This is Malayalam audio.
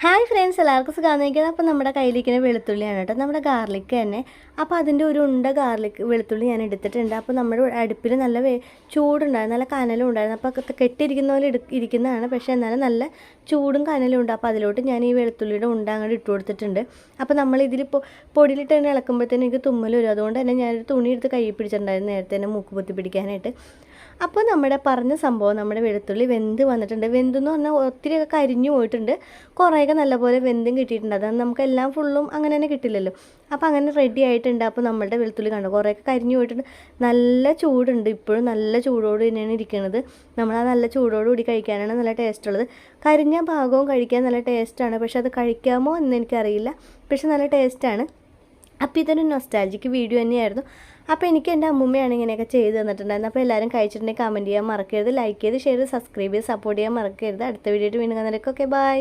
ഹായ് ഫ്രണ്ട്സ്, എല്ലാവർക്കും സുഖമായിരിക്കുന്നത്. അപ്പോൾ നമ്മുടെ കയ്യിലിരിക്കുന്ന വെളുത്തുള്ളിയാണ് കേട്ടോ, നമ്മുടെ ഗാർലിക് തന്നെ. അപ്പോൾ അതിൻ്റെ ഒരു ഉണ്ട ഗാർലിക് വെളുത്തുള്ളി ഞാൻ എടുത്തിട്ടുണ്ട്. അപ്പോൾ നമ്മുടെ അടുപ്പിൽ നല്ല ചൂടുണ്ടായിരുന്നു, നല്ല കനലും ഉണ്ടായിരുന്നു. അപ്പോൾ കെട്ടിയിരിക്കുന്ന പോലെ ഇരിക്കുന്നതാണ്, പക്ഷേ എന്നാലും നല്ല ചൂടും കനലും ഉണ്ട്. അപ്പോൾ അതിലോട്ട് ഞാൻ ഈ വെളുത്തുള്ളിയുടെ ഉണ്ട അങ്ങോട്ട് ഇട്ട് കൊടുത്തിട്ടുണ്ട്. അപ്പോൾ നമ്മളിതിൽ പൊടിയിലിട്ട് തന്നെ ഇളക്കുമ്പോഴത്തേനും എനിക്ക് തുമ്മൽ വരും. അതുകൊണ്ട് തന്നെ ഞാനൊരു തുണി എടുത്ത് കൈ പിടിച്ചിട്ടുണ്ടായിരുന്നു നേരത്തെ തന്നെ മൂക്ക് പൊത്തി പിടിക്കാനായിട്ട്. അപ്പോൾ നമ്മുടെ പറഞ്ഞ സംഭവം നമ്മുടെ വെളുത്തുള്ളി വെന്ത് വന്നിട്ടുണ്ട്. വെന്തെന്ന് പറഞ്ഞാൽ ഒത്തിരിയൊക്കെ കരിഞ്ഞു പോയിട്ടുണ്ട്, കുറേയൊക്കെ നല്ലപോലെ വെന്തും കിട്ടിയിട്ടുണ്ട്. അത് നമുക്ക് എല്ലാം ഫുള്ളും അങ്ങനെ തന്നെ കിട്ടില്ലല്ലോ. അപ്പോൾ അങ്ങനെ റെഡി ആയിട്ടുണ്ട്. അപ്പോൾ നമ്മുടെ വെളുത്തുള്ളി കണ്ടു കുറേയൊക്കെ കരിഞ്ഞു പോയിട്ടുണ്ട്. നല്ല ചൂടുണ്ട്, ഇപ്പോഴും നല്ല ചൂടോട് തന്നെയാണ് ഇരിക്കുന്നത്. നമ്മൾ ആ നല്ല ചൂടോടുകൂടി കഴിക്കാനാണ് നല്ല ടേസ്റ്റ് ഉള്ളത്. കരിഞ്ഞ ഭാഗവും കഴിക്കാൻ നല്ല ടേസ്റ്റാണ്, പക്ഷെ അത് കഴിക്കാമോ എന്ന് എനിക്കറിയില്ല, പക്ഷെ നല്ല ടേസ്റ്റാണ്. അപ്പോൾ ഇതൊരു നൊസ്റ്റാൾജിക്ക് വീഡിയോ തന്നെയായിരുന്നു. അപ്പോൾ എനിക്ക് എൻ്റെ അമ്മൂമ്മയാണ് ഇങ്ങനെയൊക്കെ ചെയ്ത് തന്നിട്ടുണ്ടായിരുന്നു. അപ്പോൾ എല്ലാവരും കഴിച്ചിട്ടുണ്ടെങ്കിൽ കമൻറ്റ് ചെയ്യാൻ മറക്കരുത്, ലൈക്ക് ചെയ്ത് ഷെയർ ചെയ്ത് സബ്സ്ക്രൈബ് ചെയ്ത് സപ്പോർട്ട് ചെയ്യാൻ മറക്കരുത്. അടുത്ത വീഡിയോ വീണ്ടും കാണുന്നവരൊക്കെ ബൈ.